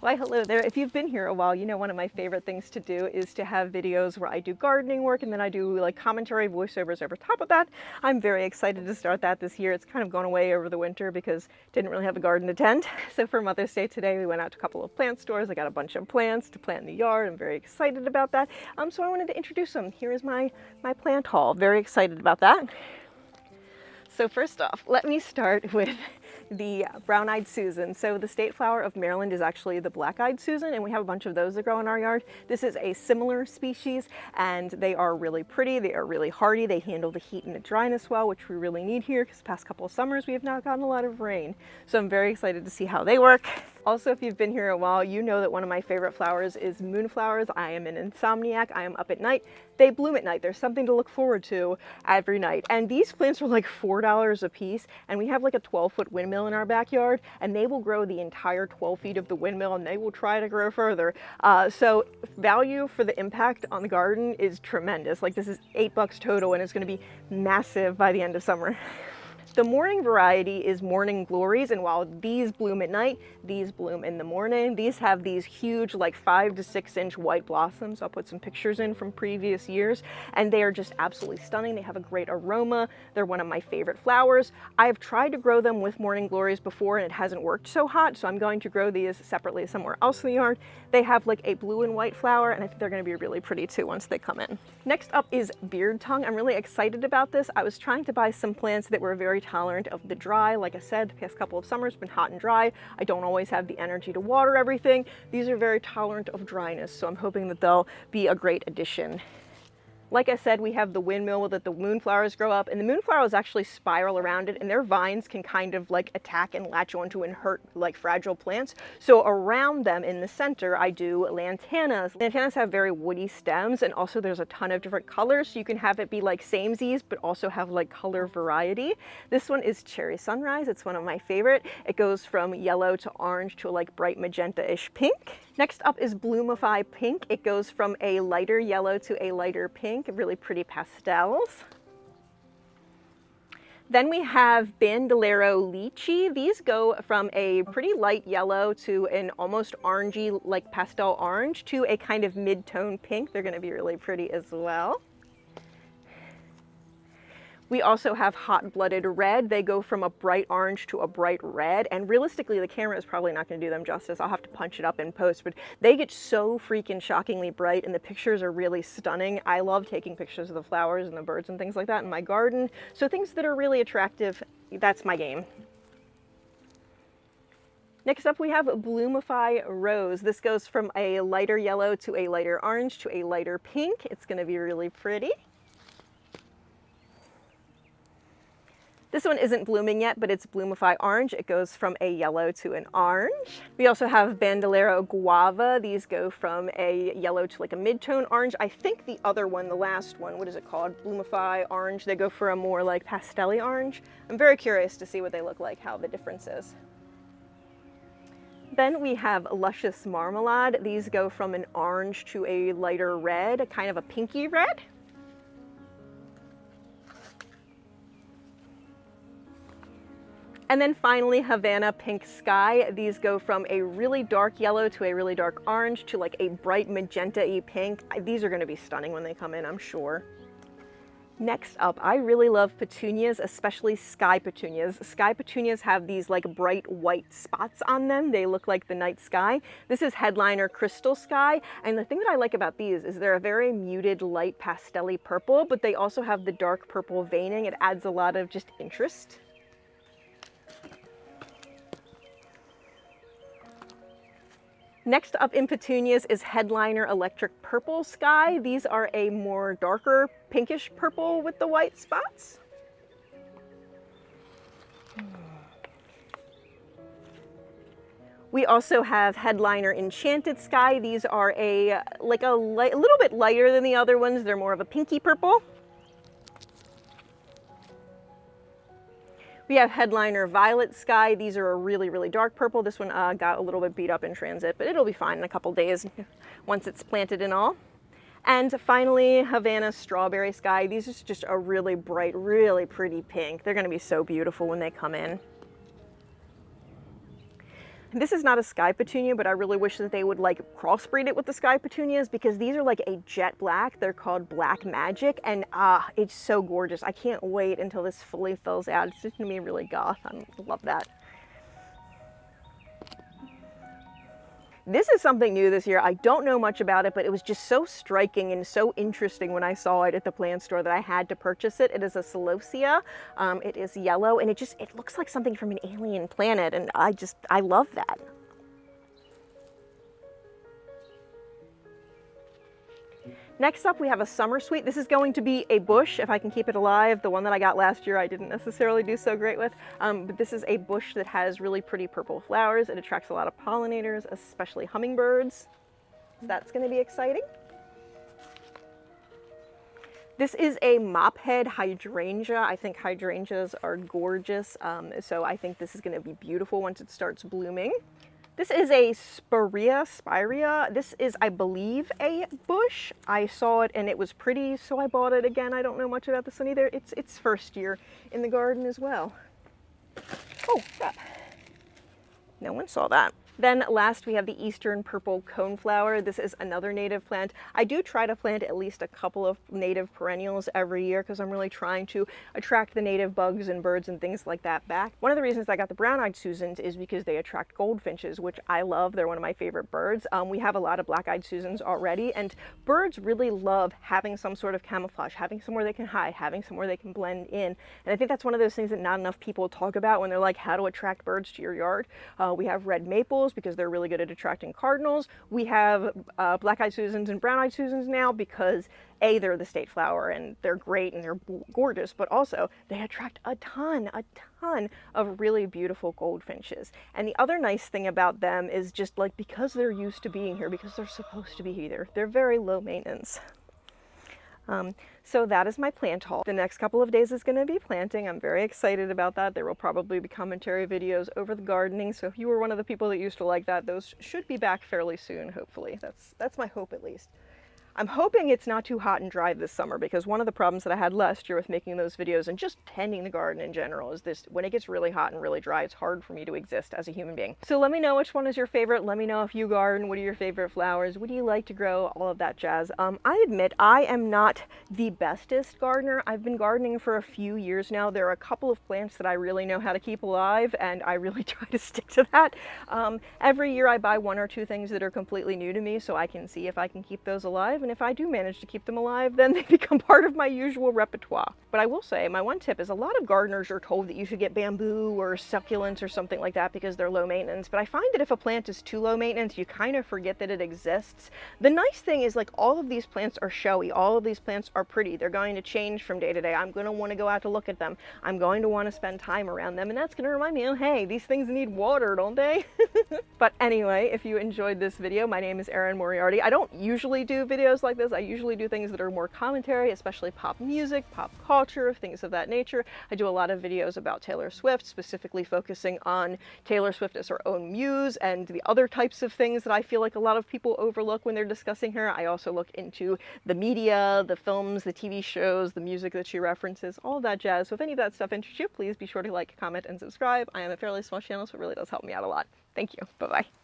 Why, hello there. If you've been here a while, you know one of my favorite things to do is to have videos where I do gardening work and then I do like commentary voiceovers over top of that. I'm very excited to start that this year. It's kind of gone away over the winter because didn't really have a garden to tend. So for Mother's Day today, we went out to a couple of plant stores. I got a bunch of plants to plant in the yard. I'm very excited about that. So I wanted to introduce them. Here is my plant haul. Very excited about that. So first off, let me start with the brown-eyed Susan. So the state flower of Maryland is actually the black-eyed Susan, and we have a bunch of those that grow in our yard. This is a similar species, and they are really pretty. They are really hardy. They handle the heat and the dryness well, which we really need here because the past couple of summers we have not gotten a lot of rain. So I'm very excited to see how they work. Also, if you've been here a while, you know that one of my favorite flowers is moonflowers. I am an insomniac. I am up at night. They bloom at night. There's something to look forward to every night. And these plants are like $4 a piece, and we have like a 12-foot windmill in our backyard, and they will grow the entire 12 feet of the windmill, and they will try to grow further. So value for the impact on the garden is tremendous. Like, this is $8 total, and it's going to be massive by the end of summer. The morning variety is morning glories, and while these bloom at night, these bloom in the morning. These have these huge, like 5 to 6 inch white blossoms. I'll put some pictures in from previous years, and they are just absolutely stunning. They have a great aroma. They're one of my favorite flowers. I've tried to grow them with morning glories before, and it hasn't worked so hot, so I'm going to grow these separately somewhere else in the yard. They have like a blue and white flower, and I think they're going to be really pretty too once they come in. Next up is beard tongue. I'm really excited about this. I was trying to buy some plants that were very tolerant of the dry. Like I said, the past couple of summers been hot and dry. I don't always have the energy to water everything. These are very tolerant of dryness, so I'm hoping that they'll be a great addition. Like I said, we have the windmill that the moonflowers grow up, and the moonflowers actually spiral around it, and their vines can kind of like attack and latch onto and hurt like fragile plants. So around them in the center, I do lantanas. Lantanas have very woody stems, and also there's a ton of different colors, so you can have it be like samesies, but also have like color variety. This one is Cherry Sunrise. It's one of my favorite. It goes from yellow to orange to like bright magenta-ish pink. Next up is Bloomify Pink. It goes from a lighter yellow to a lighter pink, really pretty pastels. Then we have Bandolero Lychee. These go from a pretty light yellow to an almost orangey, like pastel orange, to a kind of mid-tone pink. They're going to be really pretty as well. We also have Hot-Blooded Red. They go from a bright orange to a bright red, and realistically the camera is probably not going to do them justice. I'll have to punch it up in post, but they get so freaking shockingly bright, and the pictures are really stunning. I love taking pictures of the flowers and the birds and things like that in my garden, so things that are really attractive, that's my game. Next up we have Bloomify Rose. This goes from a lighter yellow to a lighter orange to a lighter pink. It's going to be really pretty. This one isn't blooming yet, but it's Bloomify Orange. It goes from a yellow to an orange. We also have Bandolero Guava. These go from a yellow to like a mid-tone orange. I think the other one, the last one, what is it called? Bloomify Orange. They go for a more like pastel-y orange. I'm very curious to see what they look like, how the difference is. Then we have Luscious Marmalade. These go from an orange to a lighter red, kind of a pinky red. And then finally, Havana Pink Sky. These go from a really dark yellow to a really dark orange to like a bright magenta-y pink. These are going to be stunning when they come in, I'm sure. Next up, I really love petunias, especially sky petunias. Sky petunias have these like bright white spots on them. They look like the night sky. This is Headliner Crystal Sky, and the thing that I like about these is they're a very muted light pastel-y purple, but they also have the dark purple veining. It adds a lot of just interest. Next up in petunias is Headliner Electric Purple Sky. These are a more darker pinkish purple with the white spots. We also have Headliner Enchanted Sky. These are a little bit lighter than the other ones. They're more of a pinky purple. We have Headliner Violet Sky. These are a really, really dark purple. This one got a little bit beat up in transit, but it'll be fine in a couple days once it's planted and all. And finally, Havana Strawberry Sky. These are just a really bright, really pretty pink. They're going to be so beautiful when they come in. This is not a sky petunia, but I really wish that they would like crossbreed it with the sky petunias, because these are like a jet black. They're called Black Magic, and it's so gorgeous. I can't wait until this fully fills out. It's just gonna be really goth. I love that. This is something new this year. I don't know much about it, but it was just so striking and so interesting when I saw it at the plant store that I had to purchase it. It is a celosia. It is yellow, and it looks like something from an alien planet, and I love that. Next up, we have a summer sweet. This is going to be a bush, if I can keep it alive. The one that I got last year I didn't necessarily do so great with, but this is a bush that has really pretty purple flowers. It attracts a lot of pollinators, especially hummingbirds. So that's going to be exciting. This is a mophead hydrangea. I think hydrangeas are gorgeous, so I think this is going to be beautiful once it starts blooming. This is a spirea. This is, I believe, a bush. I saw it and it was pretty, so I bought it again. I don't know much about this one either. It's first year in the garden as well. Oh, crap. No one saw that. Then last we have the eastern purple coneflower. This is another native plant. I do try to plant at least a couple of native perennials every year because I'm really trying to attract the native bugs and birds and things like that back. One of the reasons I got the brown-eyed Susans is because they attract goldfinches, which I love. They're one of my favorite birds. We have a lot of black-eyed Susans already, and birds really love having some sort of camouflage, having somewhere they can hide, having somewhere they can blend in. And I think that's one of those things that not enough people talk about when they're like, how to attract birds to your yard. We have red maples because they're really good at attracting cardinals. We have black-eyed Susans and brown-eyed Susans now because A, they're the state flower and they're great and they're gorgeous, but also they attract a ton of really beautiful goldfinches. And the other nice thing about them is just like, because they're used to being here, because they're supposed to be here, they're very low maintenance. So that is my plant haul. The next couple of days is going to be planting. I'm very excited about that. There will probably be commentary videos over the gardening. So if you were one of the people that used to like that, those should be back fairly soon, hopefully. That's my hope, at least. I'm hoping it's not too hot and dry this summer, because one of the problems that I had last year with making those videos and just tending the garden in general is this: when it gets really hot and really dry, it's hard for me to exist as a human being. So let me know which one is your favorite. Let me know if you garden. What are your favorite flowers? What do you like to grow? All of that jazz. I admit I am not the bestest gardener. I've been gardening for a few years now. There are a couple of plants that I really know how to keep alive, and I really try to stick to that. Every year I buy one or two things that are completely new to me so I can see if I can keep those alive. And if I do manage to keep them alive, then they become part of my usual repertoire. But I will say, my one tip is, a lot of gardeners are told that you should get bamboo or succulents or something like that because they're low maintenance. But I find that if a plant is too low maintenance, you kind of forget that it exists. The nice thing is, like, all of these plants are showy. All of these plants are pretty. They're going to change from day to day. I'm going to want to go out to look at them. I'm going to want to spend time around them. And that's going to remind me, oh, hey, these things need water, don't they? But anyway, if you enjoyed this video, my name is AerinMoriarty. I don't usually do videos like this. I usually do things that are more commentary, especially pop music, pop culture, things of that nature. I do a lot of videos about Taylor Swift, specifically focusing on Taylor Swift as her own muse and the other types of things that I feel like a lot of people overlook when they're discussing her. I also look into the media, the films, the TV shows, the music that she references, all of that jazz. So if any of that stuff interests you, please be sure to like, comment, and subscribe. I am a fairly small channel, so it really does help me out a lot. Thank you. Bye-bye.